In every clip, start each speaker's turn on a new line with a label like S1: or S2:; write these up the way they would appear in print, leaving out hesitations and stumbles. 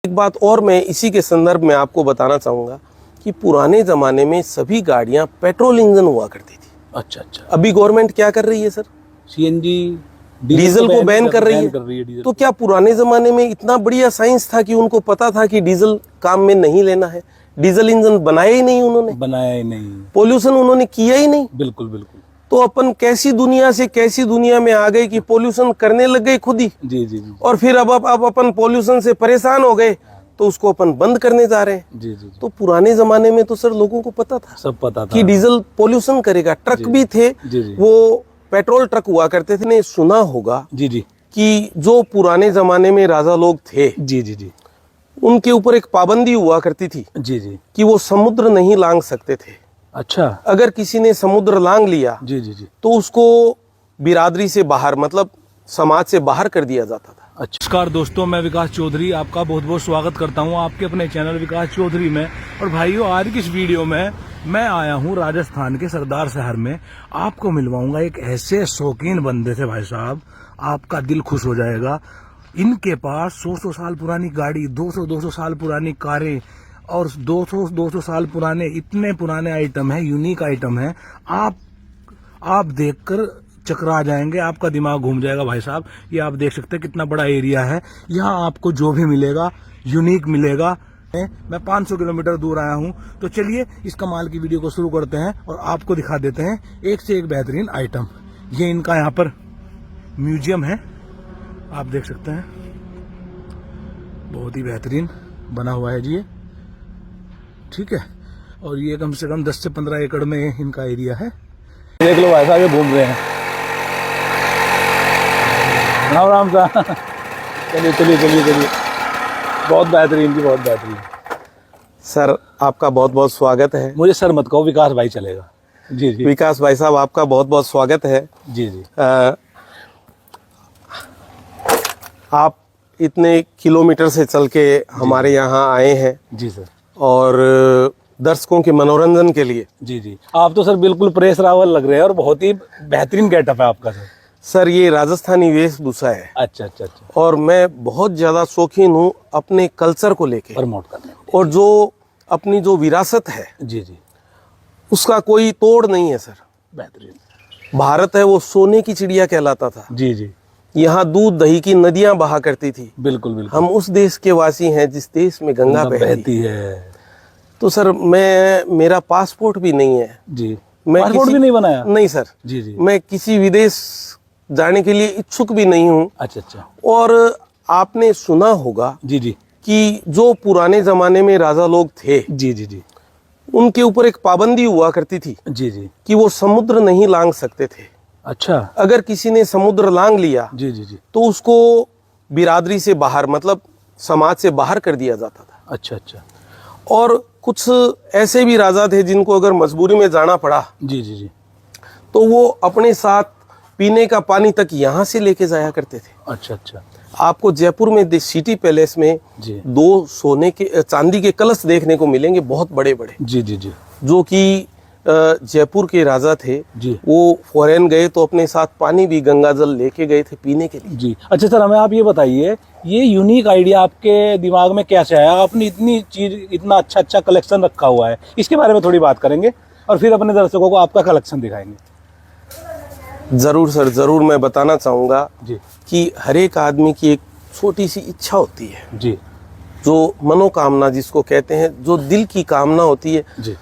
S1: एक बात और मैं इसी के संदर्भ में आपको बताना चाहूँगा कि पुराने ज़माने में सभी गाड़ियाँ पेट्रोल इंजन हुआ करती थी।
S2: अच्छा अच्छा।
S1: अभी गवर्नमेंट क्या कर रही है सर?
S2: सीएनजी
S1: डीजल को बैन कर रही है। तो क्या पुराने ज़माने में इतना बढ़िया साइंस था कि उनको पता था कि डीजल काम में नहीं लेना है? डीजल इंजन बनाया ही नहीं उन्होंने,
S2: बनाया ही नहीं,
S1: पोल्यूशन उन्होंने किया ही नहीं।
S2: बिल्कुल बिल्कुल।
S1: तो अपन कैसी दुनिया से कैसी दुनिया में आ गए कि पोल्यूशन करने लग गए खुद ही।
S2: जी जी जी।
S1: और फिर अब अपन पोल्यूशन से परेशान हो गए तो उसको अपन बंद करने जा रहे हैं।
S2: जी जी।
S1: तो पुराने जमाने में तो सर लोगों को पता था,
S2: सब पता था
S1: कि डीजल पोल्यूशन करेगा। ट्रक भी थे,
S2: जी जी।
S1: वो पेट्रोल ट्रक हुआ करते थे। ने सुना होगा
S2: जी जी
S1: कि जो पुराने जमाने में राजा लोग थे,
S2: जी जी जी,
S1: उनके ऊपर एक पाबंदी हुआ करती थी
S2: जी जी,
S1: कि वो समुद्र नहीं लांग सकते थे।
S2: अच्छा।
S1: अगर किसी ने समुद्र लांग लिया
S2: जी जी जी,
S1: तो उसको बिरादरी से बाहर, मतलब समाज से बाहर कर दिया जाता था।
S2: अच्छा। नमस्कार दोस्तों, मैं विकास चौधरी आपका बहुत बहुत स्वागत करता हूं आपके अपने चैनल विकास चौधरी में। और भाइयों, आज की इस वीडियो में मैं आया हूं राजस्थान के सरदार शहर में। आपको मिलवाऊंगा एक ऐसे शौकीन बंदे से, भाई साहब आपका दिल खुश हो जाएगा। इनके पास 100 साल पुरानी गाड़ी, 200 साल पुरानी कारें और 200 साल पुराने, इतने पुराने आइटम है, यूनिक आइटम है। आप देखकर चकरा जाएंगे, आपका दिमाग घूम जाएगा भाई साहब। ये आप देख सकते हैं कितना बड़ा एरिया है। यहाँ आपको जो भी मिलेगा यूनिक मिलेगा। मैं 500 किलोमीटर दूर आया हूँ, तो चलिए इस कमाल की वीडियो को शुरू करते हैं और आपको दिखा देते हैं एक से एक बेहतरीन आइटम। ये इनका यहाँ पर म्यूजियम है, आप देख सकते हैं, बहुत ही बेहतरीन बना हुआ है जी ये, ठीक है। और ये कम से कम 10 से 15 एकड़ में इनका एरिया है। देख लो भाई साहब, ये घूम रहे हैं। राम राम सा। चलिए चलिए चलिए चलिए, बहुत बेहतरीन जी, बहुत बेहतरीन।
S1: सर आपका बहुत बहुत स्वागत है।
S2: मुझे सर मत कहो, विकास भाई चलेगा। जी जी,
S1: विकास भाई साहब आपका बहुत बहुत स्वागत है।
S2: जी जी।
S1: आप इतने किलोमीटर से चल के हमारे यहाँ आए हैं
S2: जी सर,
S1: और दर्शकों के मनोरंजन के लिए।
S2: जी जी। आप तो सर बिल्कुल प्रेस रावल लग रहे हैं और बहुत ही बेहतरीन गेटअप है आपका सर।
S1: सर ये राजस्थानी वेशभूषा है।
S2: अच्छा अच्छा अच्छा।
S1: और मैं बहुत ज्यादा शौकीन हूँ अपने कल्चर को लेके,
S2: प्रमोट करने में।
S1: और जो अपनी जो विरासत है
S2: जी जी,
S1: उसका कोई तोड़ नहीं है सर।
S2: बेहतरीन।
S1: भारत है वो सोने की चिड़िया कहलाता था।
S2: जी जी,
S1: यहाँ दूध दही की नदियां बहा करती थी।
S2: बिल्कुल बिल्कुल।
S1: हम उस देश के वासी हैं जिस देश में गंगा बहती है।
S2: है।
S1: तो सर मेरा पासपोर्ट भी नहीं है
S2: जी,
S1: मैं
S2: पासपोर्ट भी नहीं बनाया?
S1: नहीं सर।
S2: जी जी,
S1: मैं किसी विदेश जाने के लिए इच्छुक भी नहीं हूँ।
S2: अच्छा अच्छा।
S1: और आपने सुना होगा
S2: जी जी
S1: कि जो पुराने जमाने में राजा लोग थे,
S2: जी जी जी,
S1: उनके ऊपर एक पाबंदी हुआ करती थी
S2: जी जी,
S1: कि वो समुद्र नहीं लांग सकते थे।
S2: अच्छा।
S1: अगर किसी ने समुद्र लांग लिया
S2: जी जी जी,
S1: तो उसको बिरादरी से बाहर, मतलब समाज से बाहर कर दिया जाता था।
S2: अच्छा अच्छा।
S1: और कुछ ऐसे भी राजा थे जिनको अगर मजबूरी में जाना पड़ा
S2: जी जी जी,
S1: तो वो अपने साथ पीने का पानी तक यहाँ से लेके जाया करते थे।
S2: अच्छा अच्छा।
S1: आपको जयपुर में द सिटी पैलेस में
S2: जी
S1: 2 सोने के चांदी के कलश देखने को मिलेंगे, बहुत बड़े बड़े,
S2: जी जी जी,
S1: जो कि जयपुर के राजा थे।
S2: जी
S1: वो फॉरेन गए तो अपने साथ पानी भी गंगा जल लेके गए थे पीने के लिए।
S2: जी। अच्छा सर, हमें आप ये बताइए, ये यूनिक आइडिया आपके दिमाग में कैसे आया? आपने इतनी चीज, इतना अच्छा अच्छा कलेक्शन रखा हुआ है, इसके बारे में थोड़ी बात करेंगे और फिर अपने दर्शकों को आपका कलेक्शन दिखाएंगे।
S1: जरूर सर, जरूर। मैं बताना चाहूँगा
S2: जी
S1: कि हर एक आदमी की एक छोटी सी इच्छा होती है,
S2: जी
S1: जो मनोकामना जिसको कहते हैं, जो दिल की कामना होती है।
S2: जी,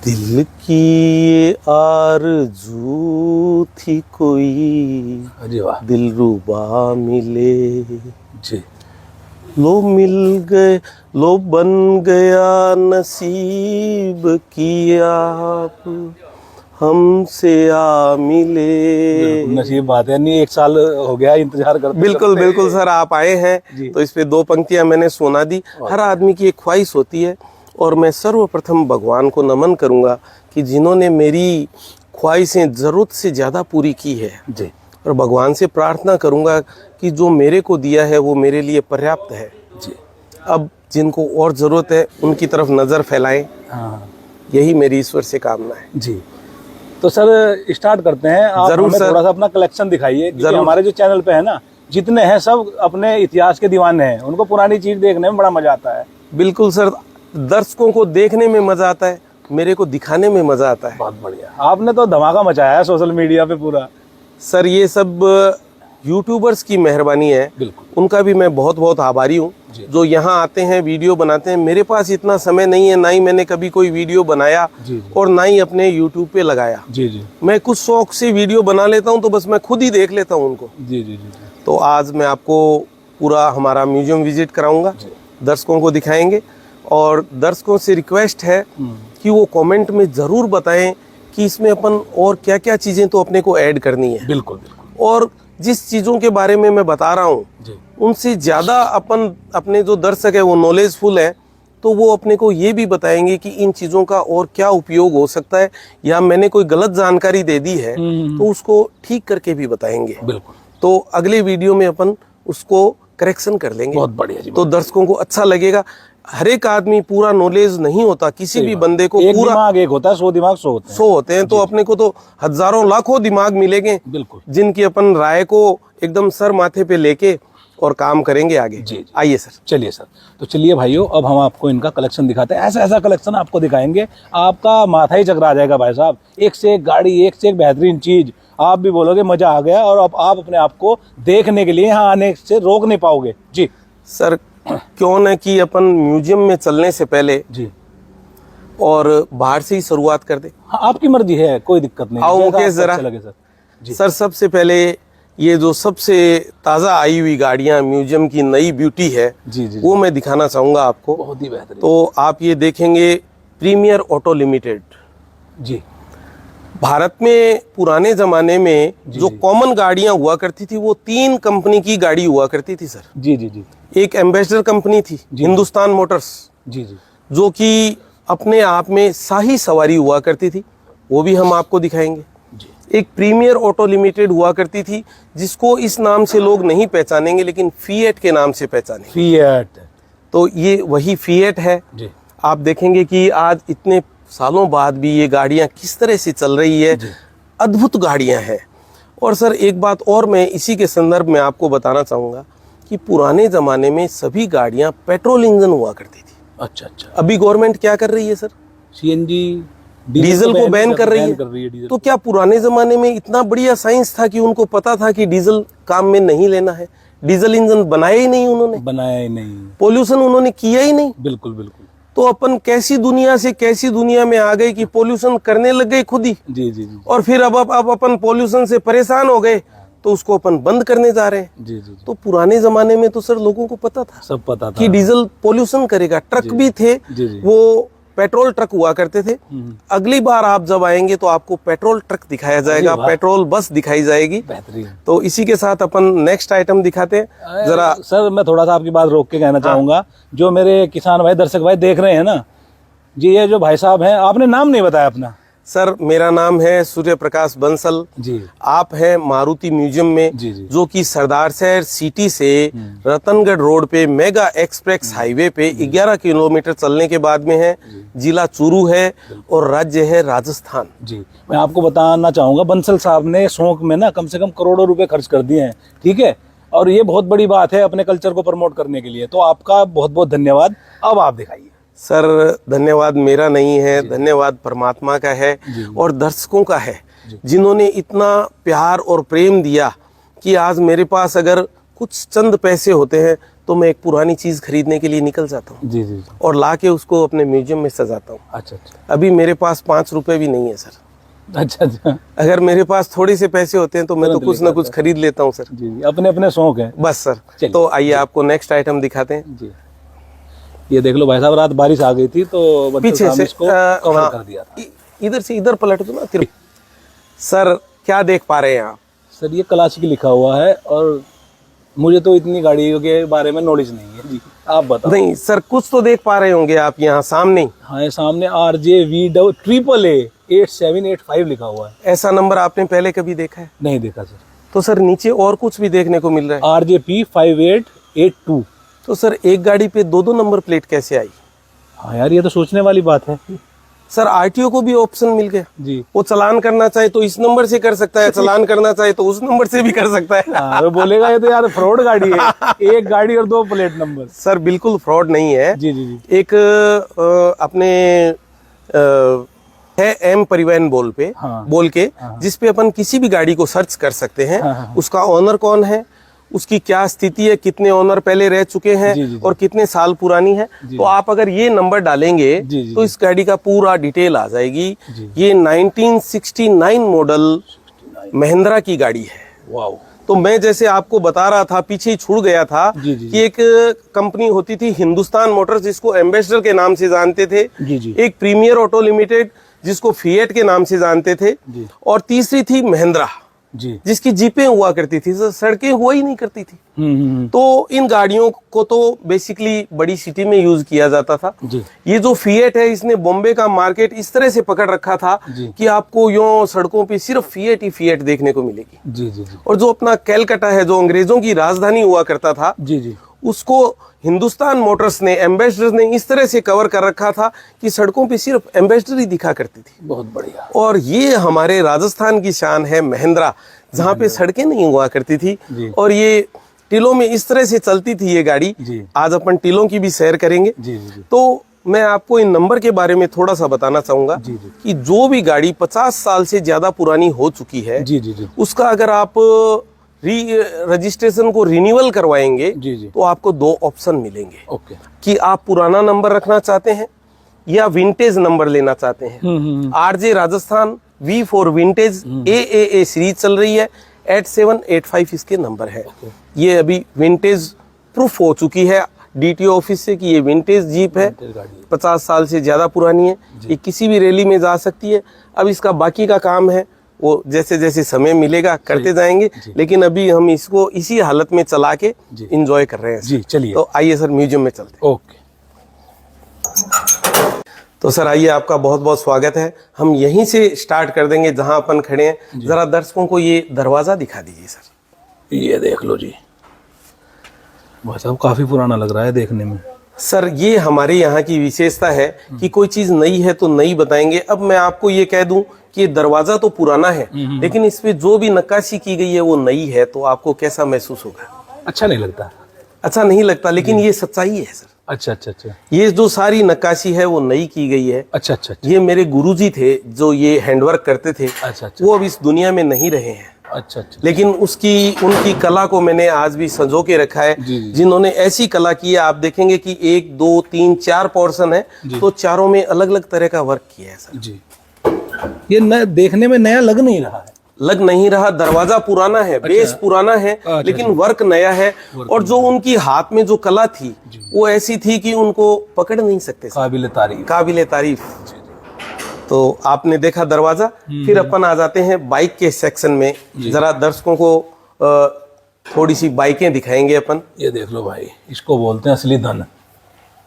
S1: दिल की ये आरज़ू थी कोई,
S2: अरे वाह,
S1: दिलरुबा मिले,
S2: जी,
S1: लो मिल गए, लो बन गया नसीब की आप हमसे आ मिले।
S2: नसीब बात है। नहीं, 1 साल हो गया इंतजार करते।
S1: बिल्कुल बिल्कुल सर, आप आए हैं तो इस पे 2 पंक्तियां मैंने सुना दी। हर आदमी की एक ख्वाहिश होती है, और मैं सर्वप्रथम भगवान को नमन करूंगा कि जिन्होंने मेरी ख्वाहिशें ज़रूरत से ज़्यादा पूरी की है
S2: जी,
S1: और भगवान से प्रार्थना करूंगा कि जो मेरे को दिया है वो मेरे लिए पर्याप्त है
S2: जी।
S1: अब जिनको और ज़रूरत है उनकी तरफ नज़र फैलाएं,
S2: हाँ,
S1: यही मेरी ईश्वर से कामना है
S2: जी। तो सर स्टार्ट करते हैं। आप
S1: जरूर
S2: हमें
S1: सर,
S2: थोड़ा सा अपना कलेक्शन दिखाइए, क्योंकि
S1: जरूर।
S2: हमारे जो चैनल पे है ना, जितने हैं सब अपने इतिहास के दीवाने हैं, उनको पुरानी चीज देखने में बड़ा मजा आता है।
S1: बिल्कुल सर, दर्शकों को देखने में मजा आता है, मेरे को दिखाने में मजा आता है।
S2: बहुत बढ़िया, आपने तो धमाका मचाया है सोशल मीडिया पे पूरा।
S1: सर ये सब यूट्यूबर्स की मेहरबानी है,
S2: बिल्कुल,
S1: उनका भी मैं बहुत बहुत आभारी हूँ जो यहाँ आते हैं, वीडियो बनाते हैं। मेरे पास इतना समय नहीं है, ना ही मैंने कभी कोई वीडियो बनाया और ना ही अपने यूट्यूब पे लगाया।
S2: जी जी,
S1: मैं कुछ शौक से वीडियो बना लेता हूँ, तो बस मैं खुद ही देख लेता हूँ उनको।
S2: जी जी जी।
S1: तो आज मैं आपको पूरा हमारा म्यूजियम विजिट कराऊंगा, दर्शकों को दिखाएंगे, और दर्शकों से रिक्वेस्ट है कि वो कमेंट में ज़रूर बताएं कि इसमें अपन और क्या क्या चीज़ें तो अपने को ऐड करनी है।
S2: बिल्कुल बिल्कुल।
S1: और जिस चीज़ों के बारे में मैं बता रहा हूँ उनसे ज़्यादा अपने जो दर्शक है वो नॉलेजफुल है, तो वो अपने को ये भी बताएंगे कि इन चीज़ों का और क्या उपयोग हो सकता है, या मैंने कोई गलत जानकारी दे दी है तो उसको ठीक करके भी बताएंगे।
S2: बिल्कुल।
S1: तो अगले वीडियो में अपन उसको करेक्शन कर लेंगे।
S2: बहुत बढ़िया जी।
S1: तो दर्शकों को अच्छा लगेगा। हर एक आदमी पूरा नॉलेज नहीं होता, किसी भी बंदे को
S2: एक
S1: पूरा
S2: दिमाग एक होता है, 100 दिमाग 100 होते हैं।
S1: 100 होते हैं, तो अपने को तो हजारों लाखों दिमाग मिलेंगे,
S2: बिल्कुल,
S1: जिनकी अपन राय को एकदम सर माथे पे लेके और काम करेंगे आगे।
S2: जी।
S1: आइए सर।
S2: चलिए सर, तो चलिए भाइयों, अब हम आपको इनका कलेक्शन दिखाते हैं। ऐसा ऐसा कलेक्शन आपको दिखाएंगे, आपका माथा ही चकरा जाएगा भाई साहब। एक से एक गाड़ी, एक से एक बेहतरीन चीज, आप भी बोलोगे मजा आ गया, और अब आप अपने आप को देखने के लिए यहाँ आने से रोक नहीं पाओगे। जी
S1: सर, क्यों न कि अपन म्यूजियम में चलने से पहले
S2: जी
S1: और बाहर से ही शुरुआत कर दे।
S2: हाँ, आपकी मर्जी है, कोई दिक्कत नहीं।
S1: आओ
S2: जैसा
S1: मुकेश
S2: आपको
S1: जरा।
S2: अच्छा लगे सर। जी
S1: सर, सबसे पहले ये जो सबसे ताज़ा आई हुई गाड़ियाँ म्यूजियम की नई ब्यूटी है,
S2: जी जी,
S1: वो मैं दिखाना चाहूँगा आपको।
S2: बहुत ही बेहतरीन।
S1: तो आप ये देखेंगे प्रीमियर ऑटो लिमिटेड।
S2: जी
S1: भारत में पुराने जमाने में जो कॉमन गाड़ियां हुआ करती थी वो 3 कंपनी की गाड़ी हुआ करती थी सर।
S2: जी जी जी
S1: एक एम्बेसडर कंपनी थी, हिंदुस्तान मोटर्स,
S2: जी जी,
S1: जो कि अपने आप में शाही सवारी हुआ करती थी, वो भी हम आपको दिखाएंगे। एक प्रीमियर ऑटो लिमिटेड हुआ करती थी, जिसको इस नाम से लोग नहीं पहचानेंगे, लेकिन फिएट के नाम से पहचानेंगे।
S2: फिएट,
S1: तो ये वही फिएट है।
S2: जी,
S1: आप देखेंगे कि आज इतने सालों बाद भी ये गाड़ियां किस तरह से चल रही है, अद्भुत गाड़ियां हैं। और सर एक बात और मैं इसी के संदर्भ में आपको बताना चाहूँगा कि पुराने ज़माने में सभी गाड़ियां पेट्रोल इंजन हुआ करती थी।
S2: अच्छा अच्छा।
S1: अभी गवर्नमेंट क्या कर रही है सर?
S2: सीएनजी,
S1: डीजल को बैन कर रही है। तो क्या पुराने ज़माने में इतना बढ़िया साइंस था कि उनको पता था कि डीजल काम में नहीं लेना है? डीजल इंजन बनाया ही नहीं उन्होंने,
S2: बनाया ही नहीं,
S1: पोल्यूशन उन्होंने किया ही नहीं।
S2: बिल्कुल बिल्कुल।
S1: तो अपन कैसी दुनिया से कैसी दुनिया में आ गए कि पोल्यूशन करने लग गए खुद ही।
S2: जी जी जी।
S1: और फिर अब अपन पोल्यूशन से परेशान हो गए तो उसको अपन बंद करने जा रहे हैं।
S2: जी जी।
S1: तो पुराने जमाने में तो सर लोगों को पता था,
S2: सब पता था
S1: कि डीजल पोल्यूशन करेगा। ट्रक भी थे, वो पेट्रोल ट्रक हुआ करते थे। अगली बार आप जब आएंगे तो आपको पेट्रोल ट्रक दिखाया जाएगा, पेट्रोल बस दिखाई जाएगी।
S2: बेहतरीन।
S1: तो इसी के साथ अपन नेक्स्ट आइटम दिखाते हैं जरा।
S2: सर मैं थोड़ा सा आपकी बात रोक के कहना चाहूंगा, जो मेरे किसान भाई, दर्शक भाई देख रहे हैं ना जी, ये जो भाई साहब हैं, आपने नाम नहीं बताया अपना।
S1: सर मेरा नाम है सूर्य प्रकाश बंसल
S2: जी।
S1: आप हैं मारुति म्यूजियम में,
S2: जी जी।
S1: जो कि सरदार शहर सिटी से रतनगढ़ रोड पे मेगा एक्सप्रेस हाईवे पे 11 किलोमीटर चलने के बाद में है। जिला चूरू है और राज्य है राजस्थान।
S2: जी, मैं आपको बताना चाहूंगा, बंसल साहब ने शौक में ना कम से कम करोड़ों रुपए खर्च कर दिए हैं, ठीक है, और ये बहुत बड़ी बात है अपने कल्चर को प्रमोट करने के लिए। तो आपका बहुत बहुत धन्यवाद। अब आप दिखाइए।
S1: सर धन्यवाद मेरा नहीं है, धन्यवाद परमात्मा का है और दर्शकों का है, जिन्होंने इतना प्यार और प्रेम दिया कि आज मेरे पास अगर कुछ चंद पैसे होते हैं तो मैं एक पुरानी चीज़ खरीदने के लिए निकल जाता हूँ।
S2: जी जी।
S1: और लाके उसको अपने म्यूजियम में सजाता हूँ।
S2: अच्छा अच्छा।
S1: अभी मेरे पास 5 रुपए भी नहीं है सर।
S2: अच्छा अच्छा।
S1: अगर मेरे पास थोड़े से पैसे होते हैं तो मैं तो कुछ ना कुछ खरीद लेता हूँ सर।
S2: जी, अपने अपने शौक हैं
S1: बस सर। तो आइए आपको नेक्स्ट आइटम दिखाते हैं।
S2: जी, ये देख लो भाई साहब, रात बारिश आ गई थी तो
S1: पीछे से
S2: इसको कवर कर दिया था।
S1: इधर से इधर पलट दो ना। सर क्या देख पा रहे हैं आप?
S2: सर ये क्लासिक लिखा हुआ है, और मुझे तो इतनी गाड़ियों के बारे में नॉलेज नहीं है जी, आप बताओ।
S1: नहीं सर, कुछ तो देख पा रहे होंगे आप यहाँ सामने।
S2: हाँ, ये सामने RJV 8785 लिखा हुआ है।
S1: ऐसा नंबर आपने पहले कभी देखा है?
S2: नहीं देखा सर।
S1: तो सर नीचे और कुछ भी देखने को मिल रहा है।
S2: RJP 5882।
S1: तो सर एक गाड़ी पे 2-2 नंबर प्लेट कैसे आई?
S2: हाँ यार, ये तो सोचने वाली बात है।
S1: सर आरटीओ को भी ऑप्शन मिल गया
S2: जी।
S1: वो चालान करना चाहे तो इस नंबर से कर सकता है, चालान करना चाहे तो उस नंबर से भी कर सकता है।
S2: हाँ, तो बोलेगा ये तो यार फ्रॉड गाड़ी है, एक गाड़ी और 2 प्लेट नंबर।
S1: सर बिल्कुल फ्रॉड नहीं है।
S2: जी जी जी।
S1: एक अपने है एम परिवहन बोल के जिसपे अपन किसी भी गाड़ी को सर्च कर सकते हैं। उसका ओनर कौन है, उसकी क्या स्थिति है, कितने ओनर पहले रह चुके हैं
S2: जी, जी, जी।
S1: और कितने साल पुरानी है। तो आप अगर ये नंबर डालेंगे
S2: जी, जी,
S1: तो इस गाड़ी का पूरा डिटेल आ जाएगी।
S2: जी।
S1: ये 1969 मॉडल महिंद्रा की गाड़ी है।
S2: वाओ।
S1: तो मैं जैसे आपको बता रहा था, पीछे ही छूट गया था
S2: जी, जी,
S1: कि एक कंपनी होती थी हिंदुस्तान मोटर्स जिसको एम्बेसडर के नाम से जानते थे,
S2: जी जी
S1: एक प्रीमियर ऑटो लिमिटेड जिसको फिएट के नाम से जानते थे,
S2: जी।
S1: और तीसरी थी महिंद्रा
S2: जी।
S1: जिसकी जीपें हुआ करती थी, सड़कें हुआ ही नहीं करती थी।
S2: हम्म।
S1: तो इन गाड़ियों को तो बेसिकली बड़ी सिटी में यूज किया जाता था।
S2: जी।
S1: ये जो फिएट है इसने बॉम्बे का मार्केट इस तरह से पकड़ रखा था
S2: जी।
S1: कि आपको यूं सड़कों पे सिर्फ फिएट ही फिएट देखने को मिलेगी।
S2: जी जी जी।
S1: और जो अपना कैलकाटा है जो अंग्रेजों की राजधानी हुआ करता था,
S2: जी जी।
S1: उसको हिंदुस्तान मोटर्स ने, एम्बेसडर ने इस तरह से कवर कर रखा था कि सड़कों पे सिर्फ एम्बेसडर ही दिखा करती थी।
S2: बहुत बढ़िया।
S1: और ये हमारे राजस्थान की शान है महिंद्रा, जहाँ पे सड़कें नहीं हुआ करती थी
S2: जी।
S1: और ये टिलों में इस तरह से चलती थी ये गाड़ी।
S2: जी।
S1: आज अपन टिलों की भी सैर करेंगे।
S2: जी जी जी।
S1: तो मैं आपको इन नंबर के बारे में थोड़ा सा बताना चाहूंगा
S2: जी, जी।
S1: कि जो भी गाड़ी 50 साल से ज्यादा पुरानी हो चुकी है,
S2: जी जी जी।
S1: उसका अगर आप रजिस्ट्रेशन को रिन्यूअल करवाएंगे
S2: जी जी।
S1: तो आपको 2 ऑप्शन मिलेंगे
S2: ओके।
S1: कि आप पुराना नंबर रखना चाहते हैं या विंटेज नंबर लेना चाहते हैं। RJ Rajasthan V4 vintage AAA series चल रही है, 8785 इसके नंबर है। ये अभी विंटेज प्रूफ हो चुकी है DTO ऑफिस से कि ये विंटेज जीप है, 50 साल से ज्यादा पुरानी है, ये किसी भी रैली में जा सकती है। अब इसका बाकी का काम है वो जैसे जैसे समय मिलेगा करते जाएंगे, लेकिन अभी हम इसको इसी हालत में चला के एंजॉय कर रहे हैं।
S2: जी चलिए।
S1: तो आइए सर म्यूजियम में चलते हैं।
S2: ओके।
S1: तो सर आइए, आपका बहुत बहुत स्वागत है। हम यहीं से स्टार्ट कर देंगे जहां अपन खड़े हैं। जरा दर्शकों को ये दरवाजा दिखा दीजिए सर।
S2: ये देख लो जी, भाई साहब काफी पुराना लग रहा है देखने में।
S1: सर ये हमारे यहाँ की विशेषता है कि कोई चीज नई है तो नई बताएंगे। अब मैं आपको ये कह दूं कि ये दरवाजा तो पुराना है, लेकिन इस पे जो भी नक्काशी की गई है वो नई है, तो आपको कैसा महसूस होगा?
S2: अच्छा नहीं लगता?
S1: अच्छा नहीं लगता, लेकिन ये सच्चाई है सर।
S2: अच्छा अच्छा अच्छा।
S1: ये जो सारी नक्काशी है वो नई की गई है।
S2: अच्छा अच्छा अच्छा।
S1: ये मेरे गुरुजी थे जो ये हैंडवर्क करते थे।
S2: अच्छा अच्छा।
S1: वो अब इस दुनिया में नहीं रहे हैं,
S2: अच्छा अच्छा।
S1: लेकिन उनकी कला को मैंने आज भी संजो के रखा है।
S2: जी, जी।
S1: जिन्होंने ऐसी कला की है, आप देखेंगे कि 1 2 3 4 पोर्शन है, तो चारों में अलग अलग तरह का वर्क किया है सर।
S2: जी। ये देखने में नया लग नहीं रहा है।
S1: लग नहीं रहा, दरवाजा पुराना है, बेस पुराना है, लेकिन वर्क नया है। और जो उनकी हाथ में जो कला थी वो ऐसी थी कि उनको पकड़ नहीं सकते,
S2: काबिले तारीफ।
S1: काबिले तारीफ। तो आपने देखा दरवाजा, फिर अपन आ जाते हैं बाइक के सेक्शन में। जरा दर्शकों को थोड़ी सी बाइकें दिखाएंगे अपन।
S2: ये देख लो भाई, इसको बोलते हैं असली धन।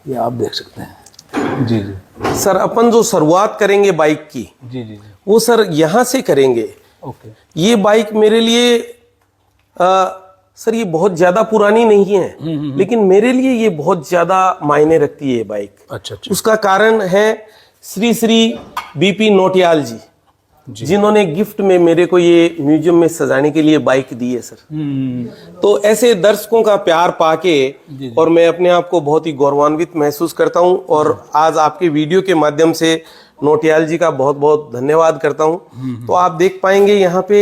S2: ये आप देख सकते हैं। जी जी
S1: सर अपन जो शुरुआत करेंगे बाइक की,
S2: जी जी जी।
S1: वो सर यहाँ से करेंगे।
S2: ओके।
S1: ये बाइक मेरे लिए सर ये बहुत ज्यादा पुरानी नहीं है, लेकिन मेरे लिए ये बहुत ज्यादा मायने रखती है ये बाइक।
S2: अच्छा अच्छा।
S1: उसका कारण है श्री श्री BP नोटियाल जी, जिन्होंने गिफ्ट में मेरे को ये म्यूजियम में सजाने के लिए बाइक दी है सर। तो ऐसे दर्शकों का प्यार पाके और मैं अपने आप को बहुत ही गौरवान्वित महसूस करता हूं, और आज आपके वीडियो के माध्यम से नोटियाल जी का बहुत बहुत धन्यवाद करता हूं। तो आप देख पाएंगे यहाँ पे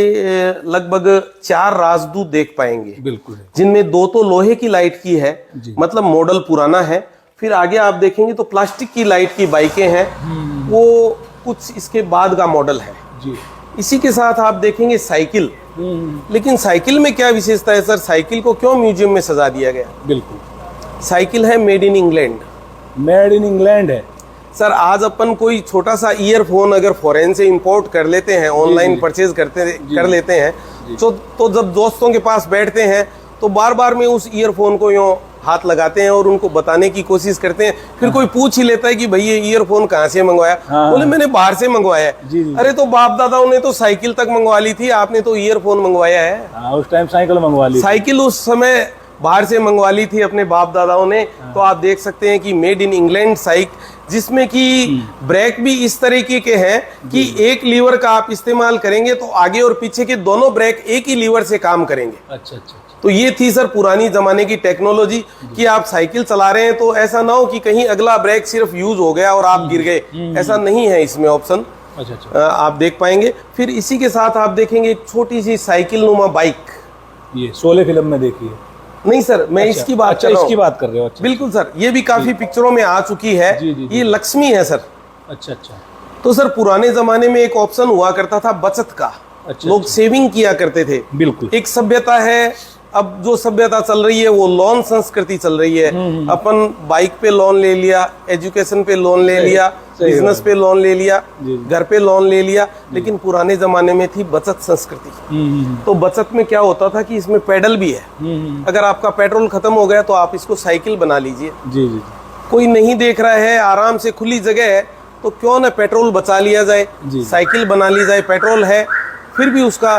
S1: लगभग 4 राजदूत देख पाएंगे,
S2: बिल्कुल,
S1: जिनमें 2 तो लोहे की लाइट की है, मतलब मॉडल पुराना है। फिर आगे आप देखेंगे तो प्लास्टिक की लाइट की बाइकें हैं, वो कुछ इसके बाद का मॉडल है
S2: जी।
S1: इसी के साथ आप देखेंगे साइकिल। लेकिन साइकिल में क्या विशेषता है सर? साइकिल को क्यों म्यूजियम में सजा दिया गया?
S2: बिल्कुल,
S1: साइकिल है made in England.
S2: Made in England है
S1: सर। आज अपन कोई छोटा सा ईयरफोन अगर फॉरेन से इंपोर्ट कर लेते हैं, ऑनलाइन परचेज कर लेते हैं, तो जब दोस्तों के पास बैठते हैं तो बार बार में उस ईयरफोन को यूं हाथ लगाते हैं और उनको बताने की कोशिश करते हैं। फिर कोई पूछ ही लेता है कि भाई ये ईयरफोन कहाँ से मंगवाया? बोले मैंने बाहर से मंगवाया है। अरे तो बाप दादाओं ने तो साइकिल तक मंगवा ली थी, आपने तो ईयरफोन मंगवाया है।
S2: उस टाइम साइकिल मंगवा ली,
S1: साइकिल उस समय बाहर से मंगवा ली थी अपने बाप दादाओं ने। तो आप देख सकते हैं कि मेड इन इंग्लैंड जिसमें कि ब्रेक भी इस तरीके के हैं कि एक लीवर का आप इस्तेमाल करेंगे तो आगे और पीछे के दोनों ब्रेक एक ही लीवर से काम करेंगे।
S2: अच्छा अच्छा अच्छा।
S1: तो ये थी सर पुरानी जमाने की टेक्नोलॉजी कि आप साइकिल चला रहे हैं तो ऐसा ना हो कि कहीं अगला ब्रेक सिर्फ यूज हो गया और आप गिर गए, ऐसा नहीं है इसमें ऑप्शन।
S2: अच्छा अच्छा।
S1: आप देख पाएंगे। फिर इसी के साथ आप देखेंगे एक छोटी सी साइकिल नुमा बाइक।
S2: ये शोले फिल्म में देखी है?
S1: नहीं सर, मैं
S2: अच्छा,
S1: इसकी बात
S2: अच्छा,
S1: कर रहा
S2: इसकी
S1: हूँ।
S2: बात कर रहे हो? अच्छा
S1: बिल्कुल सर, ये भी काफी पिक्चरों में आ चुकी है।
S2: जी, जी, जी।
S1: ये लक्ष्मी है सर।
S2: अच्छा अच्छा
S1: तो सर पुराने जमाने में एक ऑप्शन हुआ करता था बचत का।
S2: अच्छा,
S1: लोग
S2: अच्छा।
S1: सेविंग किया करते थे।
S2: बिल्कुल।
S1: एक सभ्यता है, अब जो सभ्यता चल रही है वो लोन संस्कृति चल रही है। अपन बाइक पे लोन ले लिया, एजुकेशन पे लोन ले लिया,
S2: सही
S1: बिजनेस पे लोन ले लिया,
S2: जी।
S1: घर पे लोन ले लिया। लेकिन पुराने जमाने में थी बचत संस्कृति। तो बचत में क्या होता था कि इसमें पेडल भी है। अगर आपका पेट्रोल खत्म हो गया तो आप इसको साइकिल बना लीजिए।
S2: जी जी
S1: कोई नहीं देख रहा है, आराम से खुली जगह है, तो क्यों ना पेट्रोल बचा लिया जाए,
S2: जी।
S1: साइकिल बना ली जाए। पेट्रोल है फिर भी उसका